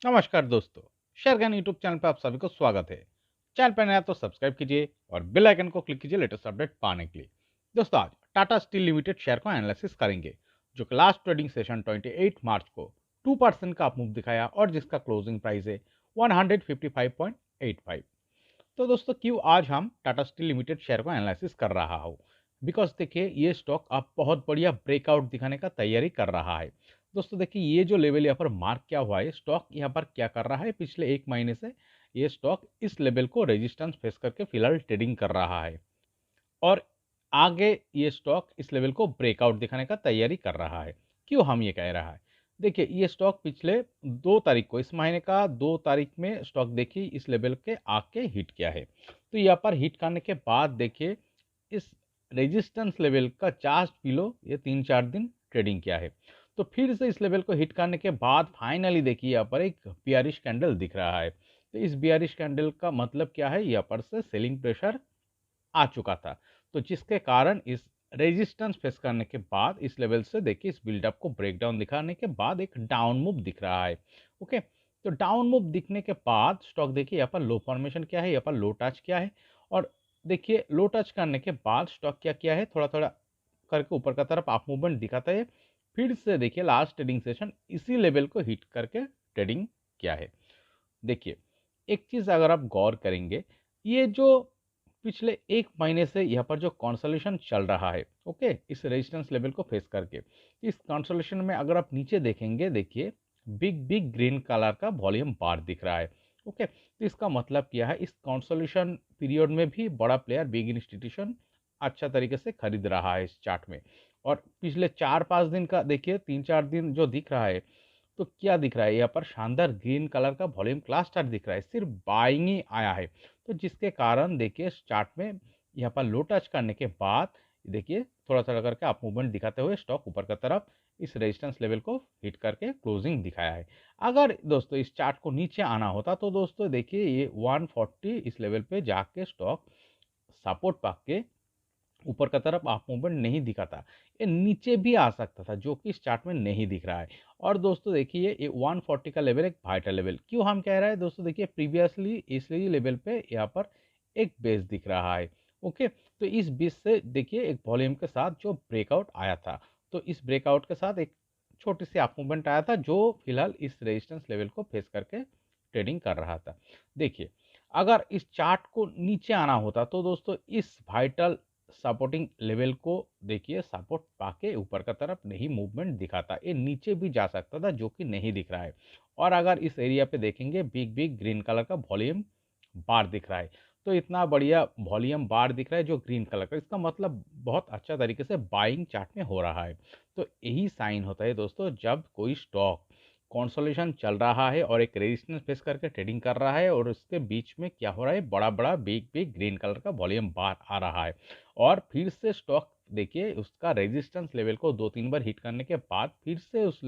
नमस्कार दोस्तों, शेयर ज्ञान यूट्यूब चैनल पे आप सभी को स्वागत है। चैनल पर नया है तो सब्सक्राइब कीजिए और बेल आइकन को क्लिक कीजिए लेटेस्ट अपडेट पाने के लिए। दोस्तों, आज टाटा स्टील लिमिटेड शेयर को एनालिसिस करेंगे, जो कि लास्ट ट्रेडिंग सेशन 28 मार्च को 2% का अपमूव दिखाया और जिसका क्लोजिंग प्राइस है 155.85। तो दोस्तों, क्यों आज हम टाटा स्टील लिमिटेड शेयर को एनालिसिस कर रहा हूँ? बिकॉज देखिए, ये स्टॉक अब बहुत बढ़िया ब्रेकआउट दिखाने का तैयारी कर रहा है। दोस्तों देखिए, ये जो लेवल यहाँ पर मार्क क्या हुआ है, स्टॉक यहाँ पर क्या कर रहा है, पिछले एक महीने से ये स्टॉक इस लेवल को रेजिस्टेंस फेस करके फिलहाल ट्रेडिंग कर रहा है और आगे ये स्टॉक इस लेवल को ब्रेकआउट दिखाने का तैयारी कर रहा है। क्यों हम ये कह रहा है? देखिए, ये स्टॉक पिछले 2 तारीख को, इस महीने का 2 तारीख में स्टॉक देखिए इस लेवल के आके हिट किया है। तो यहाँ पर हिट करने के बाद देखिए इस रेजिस्टेंस लेवल का जस्ट बिलो ये 3-4 दिन ट्रेडिंग किया है। तो फिर से इस लेवल को हिट करने के बाद फाइनली देखिए यहाँ पर एक बियरिश कैंडल दिख रहा है। तो इस बियरिश कैंडल का मतलब क्या है? यहाँ पर से सेलिंग प्रेशर आ चुका था, तो जिसके कारण इस रेजिस्टेंस फेस करने के बाद इस लेवल से देखिए इस बिल्डअप को ब्रेकडाउन दिखाने के बाद एक डाउन मूव दिख रहा है। ओके, तो डाउन मूव दिखने के बाद स्टॉक देखिए यहाँ पर लो फॉर्मेशन क्या है, यहाँ पर लो टच क्या है, और देखिए लो टच करने के बाद स्टॉक क्या किया है, थोड़ा थोड़ा करके ऊपर का तरफ अप मूवमेंट दिखाता है। फिर से देखिए लास्ट ट्रेडिंग सेशन इसी लेवल को हिट करके ट्रेडिंग किया है। देखिए, एक चीज़ अगर आप गौर करेंगे, ये जो पिछले एक महीने से यहाँ पर जो कॉन्सोलेशन चल रहा है, ओके, इस रेजिस्टेंस लेवल को फेस करके, इस कॉन्सोलेशन में अगर आप नीचे देखेंगे, देखिए बिग बिग ग्रीन कलर का वॉल्यूम बार दिख रहा है। ओके, तो इसका मतलब क्या है, इस कॉन्सोलेशन पीरियड में भी बड़ा प्लेयर, बिग इंस्टीट्यूशन अच्छा तरीके से खरीद रहा है इस चार्ट में। और पिछले 4-5 दिन का देखिए, 3-4 दिन जो दिख रहा है, तो क्या दिख रहा है, यहाँ पर शानदार ग्रीन कलर का वॉल्यूम क्लास चार्ट दिख रहा है, सिर्फ बाइंग ही आया है। तो जिसके कारण देखिए इस चार्ट में यहाँ पर लो टच करने के बाद देखिए थोड़ा थोड़ा करके अप मूवमेंट दिखाते हुए स्टॉक ऊपर की तरफ इस रेजिस्टेंस लेवल को हिट करके क्लोजिंग दिखाया है। अगर दोस्तों इस चार्ट को नीचे आना होता तो दोस्तों देखिए ये 140 इस लेवल पे जाके स्टॉक सपोर्ट पा के ऊपर का तरफ अप मूवमेंट नहीं दिखाता, ये नीचे भी आ सकता था, जो कि इस चार्ट में नहीं दिख रहा है। और दोस्तों देखिए, ये 140 का लेवल एक वाइटल लेवल क्यों हम कह रहे हैं दोस्तों, देखिए प्रीवियसली इसलिए लेवल पे यहाँ पर एक बेस दिख रहा है। ओके, तो इस बेस से देखिए एक वॉल्यूम के साथ जो ब्रेकआउट आया था, तो इस ब्रेकआउट के साथ एक छोटी सी अप मूवमेंट आया था, जो फिलहाल इस रेजिस्टेंस लेवल को फेस करके ट्रेडिंग कर रहा था। देखिए, अगर इस चार्ट को नीचे आना होता तो दोस्तों इस वाइटल सपोर्टिंग लेवल को देखिए सपोर्ट पाके ऊपर का तरफ नहीं मूवमेंट दिखाता, ये नीचे भी जा सकता था, जो कि नहीं दिख रहा है। और अगर इस एरिया पे देखेंगे, बिग बिग ग्रीन कलर का वॉल्यूम बार दिख रहा है, तो इतना बढ़िया वॉल्यूम बार दिख रहा है जो ग्रीन कलर का, इसका मतलब बहुत अच्छा तरीके से बाइंग चार्ट में हो रहा है। तो यही साइन होता है दोस्तों, जब कोई स्टॉक कंसोलिडेशन चल रहा है और एक रेजिस्टेंस फेस करके ट्रेडिंग कर रहा है और उसके बीच में क्या हो रहा है, बड़ा बड़ा बिग बिग ग्रीन कलर का वॉल्यूम बार आ रहा है, और फिर से स्टॉक देखिए उसका रेजिस्टेंस लेवल को 2-3 बार हिट करने के बाद फिर से उस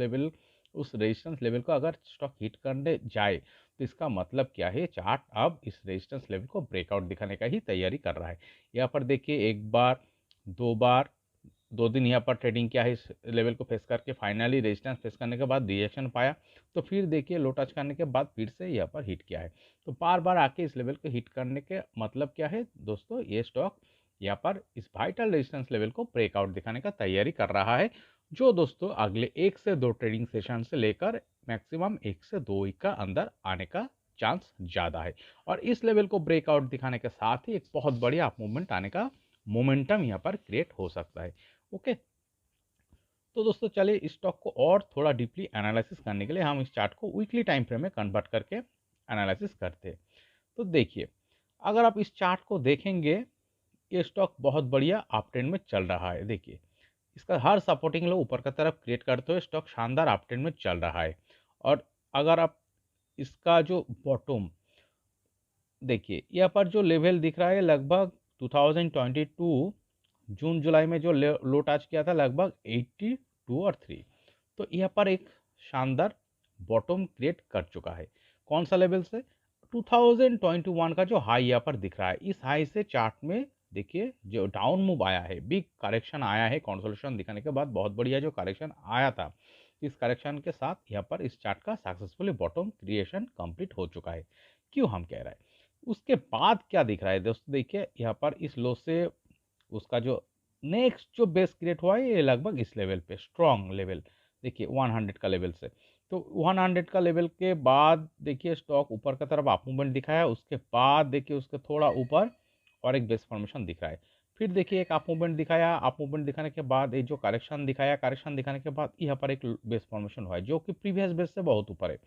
रेजिस्टेंस लेवल को अगर स्टॉक हिट करने जाए, तो इसका मतलब क्या है, चार्ट अब इस रेजिस्टेंस लेवल को ब्रेकआउट दिखाने का ही तैयारी कर रहा है। यहाँ पर देखिए एक बार, 2 बार, 2 दिन यहाँ पर ट्रेडिंग किया है इस लेवल को फेस करके, फाइनली रेजिस्टेंस फेस करने के बाद रिएक्शन पाया, तो फिर देखिए लो टच करने के बाद फिर से यहाँ पर हिट किया है। तो बार बार आके इस लेवल को हिट करने के मतलब क्या है दोस्तों, ये स्टॉक यहाँ पर इस वाइटल रेजिस्टेंस लेवल को ब्रेकआउट दिखाने का तैयारी कर रहा है, जो दोस्तों अगले 1 से 2 ट्रेडिंग सेशन से लेकर मैक्सिमम 1 से 2 वीक का अंदर आने का चांस ज़्यादा है। और इस लेवल को ब्रेकआउट दिखाने के साथ ही एक बहुत बढ़िया अप मूवमेंट आने का मोमेंटम यहाँ पर क्रिएट हो सकता है। ओके, तो दोस्तों चलिए इस स्टॉक को और थोड़ा डीपली एनालिसिस करने के लिए हम इस चार्ट को वीकली टाइम फ्रेम में कन्वर्ट करके एनालिसिस करते हैं। तो देखिए, अगर आप इस चार्ट को देखेंगे, ये स्टॉक बहुत बढ़िया अप ट्रेंड में चल रहा है। देखिए, इसका हर सपोर्टिंग लो ऊपर की तरफ क्रिएट करते हुए स्टॉक शानदार अप ट्रेंड में चल रहा है। और अगर आप इसका जो बॉटम देखिए, यहाँ पर जो लेवल दिख रहा है लगभग 2022 जून जुलाई में जो लो टच किया था लगभग 82 और 3, तो यहाँ पर एक शानदार बॉटम क्रिएट कर चुका है। कौन सा लेवल से? 2021 का जो हाई यहाँ पर दिख रहा है, इस हाई से चार्ट में देखिए जो डाउन मूव आया है, बिग करेक्शन आया है, कंसोलिडेशन दिखाने के बाद बहुत बढ़िया जो करेक्शन आया था, इस करेक्शन के साथ यहाँ पर इस चार्ट का सक्सेसफुली बॉटम क्रिएशन कंप्लीट हो चुका है। क्यों हम कह रहे हैं, उसके बाद क्या दिख रहा है दोस्तों, देखिए यहाँ पर इस लो से उसका जो नेक्स्ट जो बेस क्रिएट हुआ है ये लगभग इस लेवल पे स्ट्रॉन्ग लेवल, देखिए 100 का लेवल से। तो 100 का लेवल के बाद देखिए स्टॉक ऊपर की तरफ अप मूवमेंट दिखाया, उसके बाद देखिए उसके थोड़ा ऊपर और एक बेस फॉर्मेशन दिख रहा है। फिर देखिए एक अप मूवमेंट दिखाया, अप मूवमेंट दिखाने के बाद एक जो करेक्शन दिखाया, करेक्शन दिखाने के बाद यहाँ पर एक बेस फॉर्मेशन हुआ है जो कि प्रीवियस बेस से बहुत ऊपर है।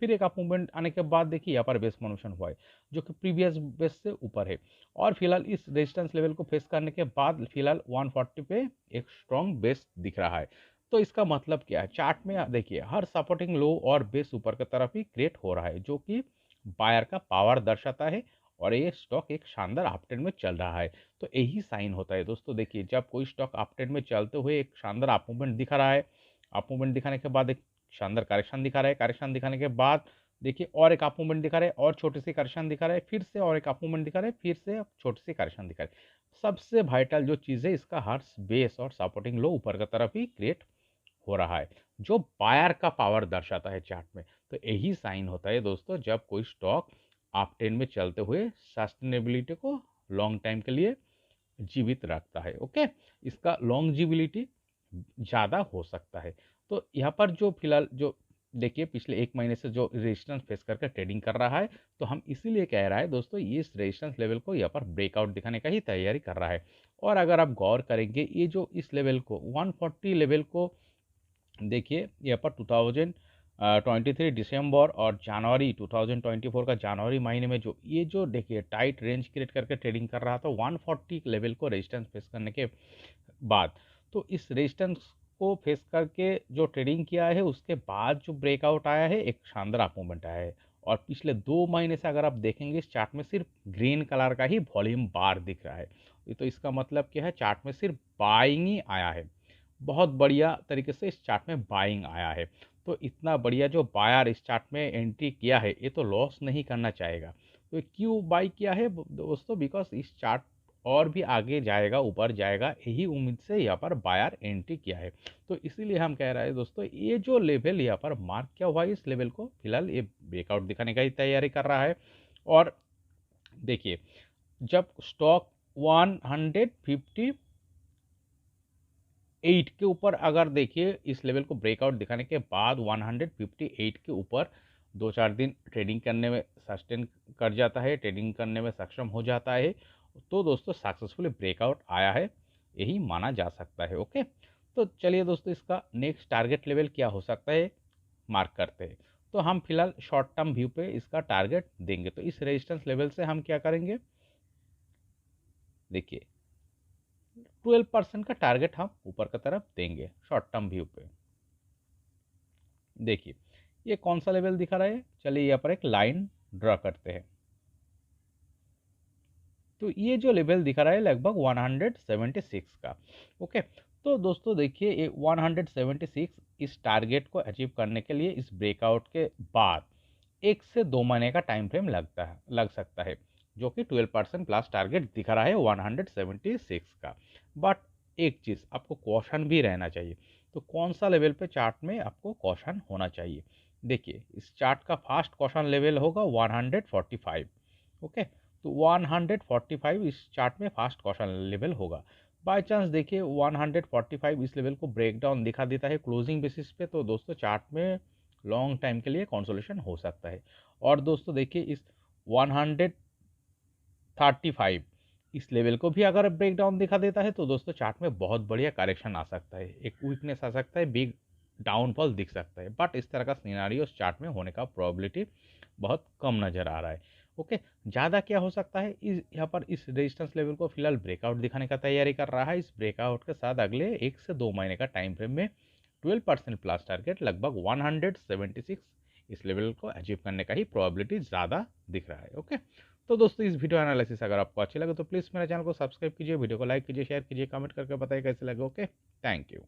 फिर एक अप मूवमेंट आने के बाद देखिए यहाँ पर बेस फॉर्मेशन हुआ है जो कि प्रीवियस बेस से ऊपर है। और फिलहाल इस रेजिस्टेंस लेवल को फेस करने के बाद फिलहाल 140 पे एक स्ट्रॉन्ग बेस दिख रहा है। तो इसका मतलब क्या है, चार्ट में देखिए हर सपोर्टिंग लो और बेस ऊपर की तरफ ही क्रिएट हो रहा है जो कि बायर का पावर दर्शाता है और ये स्टॉक एक शानदार अपट्रेंड में चल रहा है। तो यही साइन होता है दोस्तों, देखिए जब कोई स्टॉक अपट्रेंड में चलते हुए एक शानदार अप मूवमेंट दिखा रहा है, अप मूवमेंट दिखाने के बाद एक शानदार करेक्शन दिखा रहा है, करेक्शन दिखाने के बाद देखिए और एक अप मूवमेंट दिखा रहा है और छोटी सी करेक्शन दिखा रहा है, फिर से और एक अप मूवमेंट दिखा रहा है, फिर से छोटी सी करेक्शन दिखा रहा है। सबसे वाइटल जो चीज़ है इसका हर बेस और सपोर्टिंग लो ऊपर की तरफ ही क्रिएट हो रहा है जो बायर का पावर दर्शाता है चार्ट में। तो यही साइन होता है दोस्तों जब कोई स्टॉक अप ट्रेंड में चलते हुए सस्टेनेबिलिटी को लॉन्ग टाइम के लिए जीवित रखता है। ओके, इसका लॉन्जिविलिटी ज़्यादा हो सकता है। तो यहाँ पर जो फिलहाल जो देखिए पिछले एक महीने से जो रेजिस्टेंस फेस करके ट्रेडिंग कर रहा है, तो हम इसीलिए कह रहा है दोस्तों ये इस रेजिस्टेंस लेवल को यहाँ पर ब्रेकआउट दिखाने का ही तैयारी कर रहा है। और अगर आप गौर करेंगे ये जो इस लेवल को 140 लेवल को देखिए यहाँ पर 2023 दिसंबर और जनवरी 2024 का जनवरी महीने में जो ये जो देखिए टाइट रेंज क्रिएट करके ट्रेडिंग कर रहा था 140 लेवल को रेजिस्टेंस फेस करने के बाद, तो इस रेजिस्टेंस को फेस करके जो ट्रेडिंग किया है उसके बाद जो ब्रेकआउट आया है एक शानदार अप मूवमेंट आया है। और पिछले 2 महीने से अगर आप देखेंगे इस चार्ट में सिर्फ ग्रीन कलर का ही वॉल्यूम बार दिख रहा है। तो इसका मतलब क्या है, चार्ट में सिर्फ बाइंग ही आया है, बहुत बढ़िया तरीके से इस चार्ट में बाइंग आया है। तो इतना बढ़िया जो बायर इस चार्ट में एंट्री किया है ये तो लॉस नहीं करना चाहेगा। तो क्यों बाई किया है दोस्तों, बिकॉज इस चार्ट और भी आगे जाएगा, ऊपर जाएगा, यही उम्मीद से यहाँ पर बायर एंट्री किया है। तो इसीलिए हम कह रहे हैं दोस्तों ये जो लेवल यहाँ पर मार्क किया हुआ है इस लेवल को फिलहाल ये ब्रेकआउट दिखाने का ही तैयारी कर रहा है। और देखिए जब स्टॉक 158 के ऊपर अगर देखिए इस लेवल को ब्रेकआउट दिखाने के बाद 158 के ऊपर 2-4 दिन ट्रेडिंग करने में सस्टेन कर जाता है, ट्रेडिंग करने में सक्षम हो जाता है, तो दोस्तों सक्सेसफुली ब्रेकआउट आया है यही माना जा सकता है। ओके, तो चलिए दोस्तों इसका नेक्स्ट टारगेट लेवल क्या हो सकता है मार्क करते हैं। तो हम फिलहाल शॉर्ट टर्म व्यू पे इसका टारगेट देंगे। तो इस रेजिस्टेंस लेवल से हम क्या करेंगे, देखिए 12% का टारगेट हम ऊपर की तरफ देंगे शॉर्ट टर्म व्यू पे। देखिए ये कौन सा लेवल दिखा रहा है, चलिए यहाँ पर एक लाइन ड्रॉ करते हैं। तो ये जो लेवल दिखा रहा है लगभग 176 का। ओके, तो दोस्तों देखिए ये 176 इस टारगेट को अचीव करने के लिए इस ब्रेकआउट के बाद 1 से 2 महीने का टाइम फ्रेम लग सकता है जो कि 12% प्लस टारगेट दिखा रहा है 176 का। बट एक चीज़ आपको कॉशन भी रहना चाहिए। तो कौन सा लेवल पे चार्ट में आपको कॉशन होना चाहिए, देखिए इस चार्ट का फर्स्ट कॉशन लेवल होगा 145। ओके, तो 145 इस चार्ट में फास्ट कॉशन लेवल होगा। बाय चांस देखिए 145 इस लेवल को ब्रेक डाउन दिखा देता है क्लोजिंग बेसिस पे, तो दोस्तों चार्ट में लॉन्ग टाइम के लिए कंसोलिडेशन हो सकता है। और दोस्तों देखिए इस 135 इस लेवल को भी अगर ब्रेक डाउन दिखा देता है तो दोस्तों चार्ट में बहुत बढ़िया करेक्शन आ सकता है, एक वीकनेस आ सकता है, बिग डाउनफॉल दिख सकता है। बट इस तरह का सिनेरियो इस चार्ट में होने का प्रोबेबिलिटी बहुत कम नज़र आ रहा है। ओके, ज़्यादा क्या हो सकता है, इस यहाँ पर इस रेजिस्टेंस लेवल को फिलहाल ब्रेकआउट दिखाने का तैयारी कर रहा है। इस ब्रेकआउट के साथ अगले 1 से 2 महीने का टाइम फ्रेम में 12% प्लस टारगेट लगभग 176 इस लेवल को अचीव करने का ही प्रोबेबिलिटी ज़्यादा दिख रहा है। ओके, तो दोस्तों इस वीडियो एनालिसिस अगर आपको अच्छी लगे तो प्लीज़ मेरे चैनल को सब्सक्राइब कीजिए, वीडियो को लाइक कीजिए, शेयर कीजिए, कमेंट करके बताइए कैसे लगे। Okay, thank you.